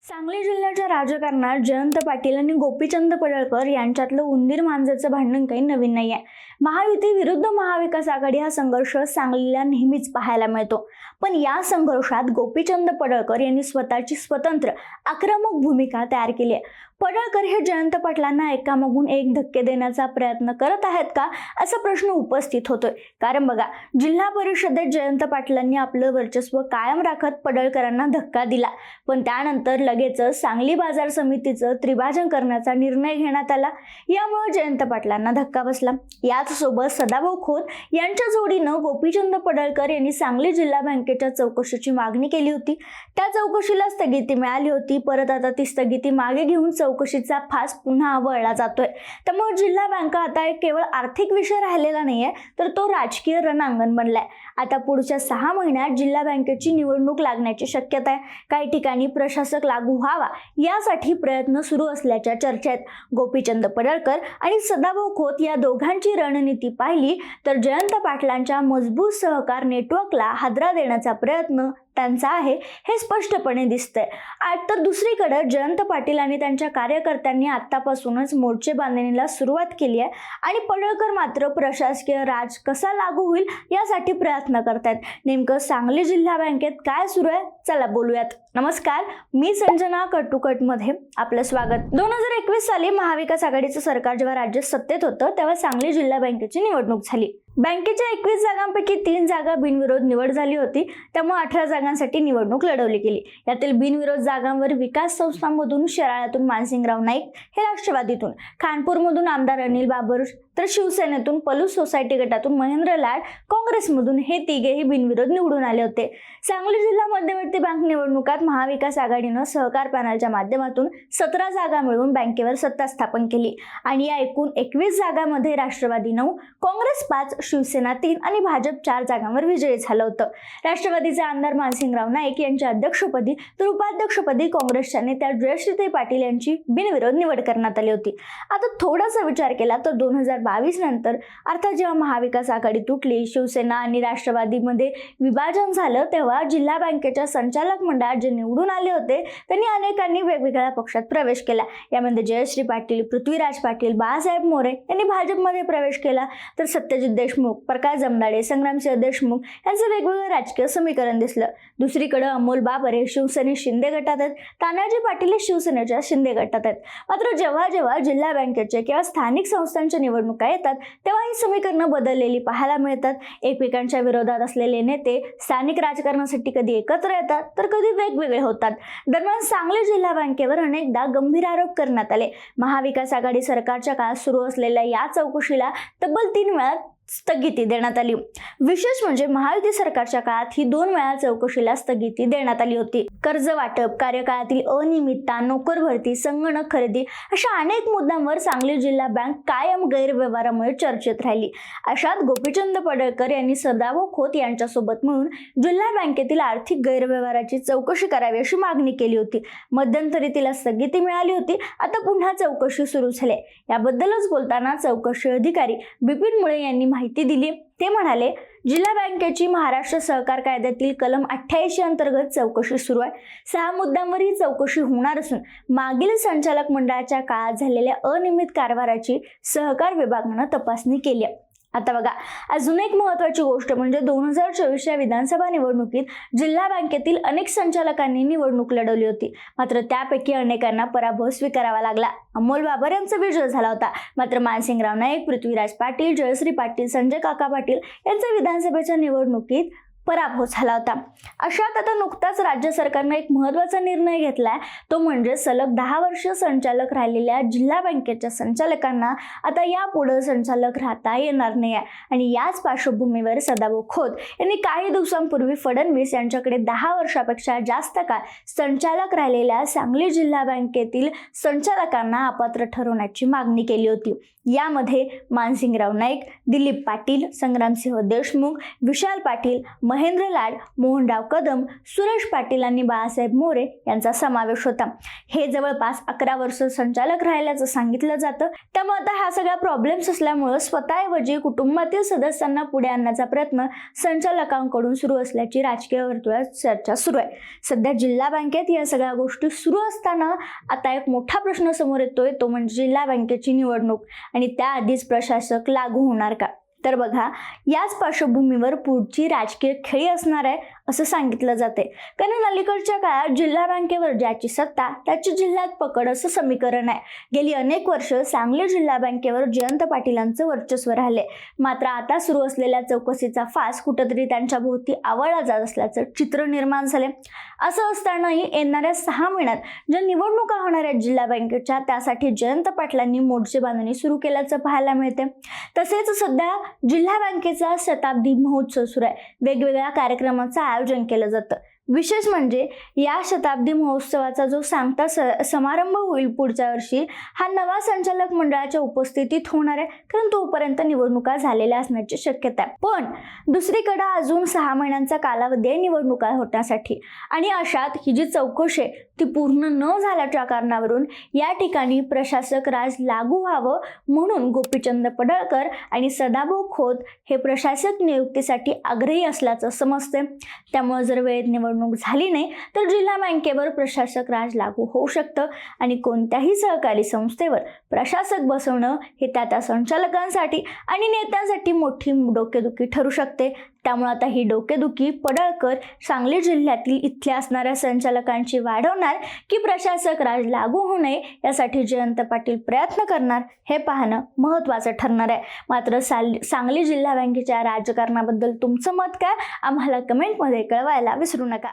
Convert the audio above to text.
सांगली जिल्ह्याच्या राजकारणात जयंत पाटील आणि गोपीचंद पडळकर यांच्यातलं उंदीर मांजरचं भांडण काही नवीन नाही आहे. महायुती विरुद्ध महाविकास आघाडी हा संघर्ष सांगलीला नेहमीच पाहायला मिळतो. पण या संघर्षात गोपीचंद पडळकर यांनी स्वतःची स्वतंत्र आक्रमक भूमिका तयार केली आहे. पडळकर हे जयंत पाटलांना एकामागून एक धक्के देण्याचा प्रयत्न करत आहेत का असा प्रश्न उपस्थित होतोय. कारण बघा, जिल्हा परिषदेत जयंत पाटलांनी आपलं वर्चस्व कायम राखत पडळकरांना धक्का दिला, पण त्यानंतर लगेचच सांगली बाजार समितीचं त्रिभाजन करण्याचा निर्णय घेण्यात आला. यामुळे जयंत पाटलांना धक्का बसला. याच सोबत सदाभाऊ खोत यांच्या जोडीनं गोपीचंद पडळकर यांनी सांगली जिल्हा बँकेच्या चौकशीची मागणी केली होती. त्या चौकशीला स्थगिती मिळाली होती. परत आता ती स्थगिती मागे घेऊन चौकशीचा फास पुन्हा वळला जातोय. त्यामुळे जिल्हा बँका आता एक केवळ आर्थिक विषय राहिलेला नाहीये, तर तो राजकीय रणांगण बनलाय. आता पुढच्या 6 महिन्यात जिल्हा बँकेची निवडणूक लागण्याची शक्यता आहे. काही ठिकाणी प्रशासक लागू व्हावा यासाठी प्रयत्न सुरू असल्याच्या चर्चा आहेत. गोपीचंद पडळकर आणि सदाभाऊ खोत या दोघांची रणनीती पाहिली तर जयंत पाटलांच्या मजबूत सहकार नेटवर्कला हादरा देण्याचा प्रयत्न त्यांचा आहे हे स्पष्टपणे दिसतंय. तर दुसरीकडे जयंत पाटील आणि त्यांच्या कार्यकर्त्यांनी आतापासूनच मोर्चे बांधणीला सुरुवात केली आहे आणि पडळकर मात्र प्रशासकीय राज कसा लागू होईल यासाठी प्रयत्न करतायत. नेमकं सांगली जिल्हा बँकेत काय सुरू आहे, चला बोलूयात. नमस्कार, मी संजना कटुकटमध्ये आपलं स्वागत. 2021 साली महाविकास आघाडीचं सरकार जेव्हा राज्यात सत्तेत होतं तेव्हा सांगली जिल्हा बँकेची निवडणूक झाली. बँकेच्या 21 जागांपैकी 3 जागा बिनविरोध निवड झाली होती. त्यामुळे 18 जागांसाठी निवडणूक लढवली गेली. यातील बिनविरोध जागांवर विकास संस्थांमधून शिराळ्यातून मानसिंगराव नाईक हे राष्ट्रवादीतून, खानपूरमधून आमदार अनिल बाबर, तर शिवसेनेतून पलूस सोसायटी गटातून महेंद्र लाड, काँग्रेसमधून हे तिघेही बिनविरोध निवडून आले होते. सांगली जिल्हा मध्यवर्ती बँक निवडणुकात महाविकास आघाडीनं सहकार पॅनलच्या माध्यमातून 17 जागा मिळवून बँकेवर सत्ता स्थापन केली आणि या एकूण 21 जागांमध्ये राष्ट्रवादी 9, काँग्रेस 5, शिवसेना 3 आणि भाजप 4 जागांवर विजयी झालं होतं. राष्ट्रवादीचे आमदार मानसिंगराव नाईक यांच्या अध्यक्षपदी तर उपाध्यक्षपदी काँग्रेसच्या नेत्या जयश्रीताई पाटील यांची बिनविरोध निवड करण्यात आली होती. आता थोडासा विचार केला तर 2022 नंतर अर्थात जेव्हा महाविकास आघाडी तुटली, शिवसेना आणि राष्ट्रवादीमध्ये विभाजन झालं, तेव्हा जिल्हा बँकेच्या संचालक मंडळात जे निवडून आले होते त्यांनी अनेकांनी वेगवेगळ्या पक्षात प्रवेश केला. यामध्ये जयश्री पाटील, पृथ्वीराज पाटील, बाळासाहेब मोरे यांनी भाजपमध्ये प्रवेश केला, तर सत्यजित देशमुख, प्रकाश जमदाडे, संग्रामसिंह देशमुख यांचं वेगवेगळं राजकीय समीकरण दिसलं. दुसरीकडे अमोल बाबर हे शिवसेने शिंदे गटात आहेत, तानाजी पाटील हे शिवसेनेच्या शिंदे गटात आहेत. मात्र जेव्हा जेव्हा जिल्हा बँकेचे किंवा स्थानिक संस्थांच्या निवडणुका येतात तेव्हा ही समीकरणं बदललेली पाहायला मिळतात. एकमेकांच्या विरोधात असलेले नेते स्थानिक राजकारणासाठी कधी एकत्र येतात तर कधी वेगवेगळे होतात. दरम्यान सांगली जिल्हा बँकेवर अनेकदा गंभीर आरोप करण्यात आले. महाविकास आघाडी सरकारच्या काळात सुरू असलेल्या या चौकशीला तब्बल 3 वेळा स्थगिती देण्यात आली. विशेष म्हणजे महायुती सरकारच्या काळात ही 2 वेळा चौकशीला स्थगिती देण्यात आली होती. कर्ज वाटप, कार्यकाळातील अनियमितता, नोकर भरती, संगणक खरेदी अशा अनेक मुद्द्यांवर सांगली जिल्हा बँक कायम गैरव्यवहारामुळे चर्चेत राहिली. अशात गोपीचंद पडळकर यांनी सदाभाऊ खोत यांच्यासोबत मिळून जिल्हा बँकेतील आर्थिक गैरव्यवहाराची चौकशी करावी अशी मागणी केली होती. मध्यंतरी तिला स्थगिती मिळाली होती. आता पुन्हा चौकशी सुरू झाली. याबद्दलच बोलताना चौकशी अधिकारी बिपिन मुळे यांनी माहिती दिली. ते म्हणाले, जिल्हा बँकेची महाराष्ट्र सहकार कायद्यातील कलम 88 अंतर्गत चौकशी सुरू आहे. 6 मुद्द्यांवर ही चौकशी होणार असून मागील संचालक मंडळाच्या काळात झालेल्या अनियमित कारभाराची सहकार विभागानं तपासणी केली आहे. आता बघा, अजून एक महत्त्वाची गोष्ट म्हणजे 2024च्या विधानसभा निवडणुकीत जिल्हा बँकेतील अनेक संचालकांनी निवडणूक लढवली होती. मात्र त्यापैकी अनेकांना पराभव स्वीकारावा लागला. अमोल बाबर यांचा विजय झाला होता. मात्र मानसिंगराव नाईक, पृथ्वीराज पाटील, जयश्री पाटील, संजय काका पाटील यांचा विधानसभेच्या निवडणुकीत पराभव झाला होता. अशात आता नुकताच राज्य सरकारने एक महत्त्वाचा निर्णय घेतलाय. तो म्हणजे सलग 10 वर्ष संचालक राहिलेल्या जिल्हा बँकेच्या संचालकांना आता यापुढे संचालक राहता येणार नाही आहे. आणि याच पार्श्वभूमीवर सदाभाऊ खोत यांनी काही दिवसांपूर्वी फडणवीस यांच्याकडे 10 वर्षापेक्षा जास्त काळ संचालक राहिलेल्या सांगली जिल्हा बँकेतील संचालकांना अपात्र ठरवण्याची मागणी केली होती. यामध्ये मानसिंगराव नाईक, दिलीप पाटील, संग्रामसिंह देशमुख, विशाल पाटील, महेंद्र लाड, मोहनराव कदम, सुरेश पाटील आणि बाळासाहेब मोरे यांचा समावेश होता. हे जवळपास 11 वर्ष संचालक राहिल्याचं सांगितलं जातं. त्यामुळे आता हा सगळा प्रॉब्लेम्स असल्यामुळे स्वतःऐवजी कुटुंबातील सदस्यांना पुढे आणण्याचा प्रयत्न संचालकांकडून सुरू असल्याची राजकीय वर्तुळात चर्चा सुरू आहे. सध्या जिल्हा बँकेत या सगळ्या गोष्टी सुरू असताना आता एक मोठा प्रश्न समोर येतोय, तो म्हणजे जिल्हा बँकेची निवडणूक आणि त्याआधीच प्रशासक लागू होणार का? तर बघा, याच पार्श्वभूमीवर पुढची राजकीय खेळी असणार आहे असं सांगितलं जाते. कारण अलीकडच्या काळात जिल्हा बँकेवर ज्याची सत्ता त्याची जिल्ह्यात पकड असं समीकरण आहे. गेली अनेक वर्ष सांगली जिल्हा बँकेवर जयंत पाटीलांचं वर्चस्व राहिले. मात्र आता सुरू असलेल्या चौकशीचा फास कुठंतरी त्यांच्या भोवती आवळला जात असल्याचं चित्र निर्माण झाले. असं असतानाही येणाऱ्या 6 महिन्यात ज्या निवडणुका होणार आहेत जिल्हा बँकेच्या, त्यासाठी जयंत पाटलांनी मोर्चे बांधणी सुरू केल्याचं पाहायला मिळते. तसेच सध्या जिल्हा बँकेचा शताब्दी महोत्सव सुरू आहे. वेगवेगळ्या कार्यक्रमाचं आयोजन केलं जातं. विशेष म्हणजे या शताब्दी महोत्सवाचा जो सांगता समारंभ होईल पुढच्या वर्षी, हा नवा संचालक मंडळाच्या उपस्थितीत होणार आहे. कारण तोपर्यंत निवडणुका झालेल्या असण्याची शक्यता आहे. पण दुसरीकडे अजून 6 महिन्यांचा कालावधी आहे निवडणुका होण्यासाठी. आणि अशात ही जी चौकशी आहे ती पूर्ण न झाल्याच्या कारणावरून या ठिकाणी प्रशासक राज लागू व्हावं म्हणून गोपीचंद पडळकर आणि सदाभाऊ खोत हे प्रशासक नियुक्तीसाठी आग्रही असल्याचं समजते. त्यामुळे जर वेळेत निवडणूक झाली नाही तर जिल्हा बँकेवर प्रशासक राज लागू होऊ शकतं आणि कोणत्याही सहकारी संस्थेवर प्रशासक बसवणं हे त्या संचालकांसाठी आणि नेत्यांसाठी मोठी डोकेदुखी ठरू शकते. त्यामुळे आता ही डोकेदुखी पडळकर सांगली जिल्ह्यातील इथल्या असणाऱ्या संचालकांची वाढवणार की प्रशासक राज लागू होऊ नये यासाठी जयंत पाटील प्रयत्न करणार हे पाहणं महत्त्वाचं ठरणार आहे. मात्र सांगली जिल्हा बँकेच्या राजकारणाबद्दल तुमचं मत काय, आम्हाला कमेंटमध्ये कळवायला विसरू नका.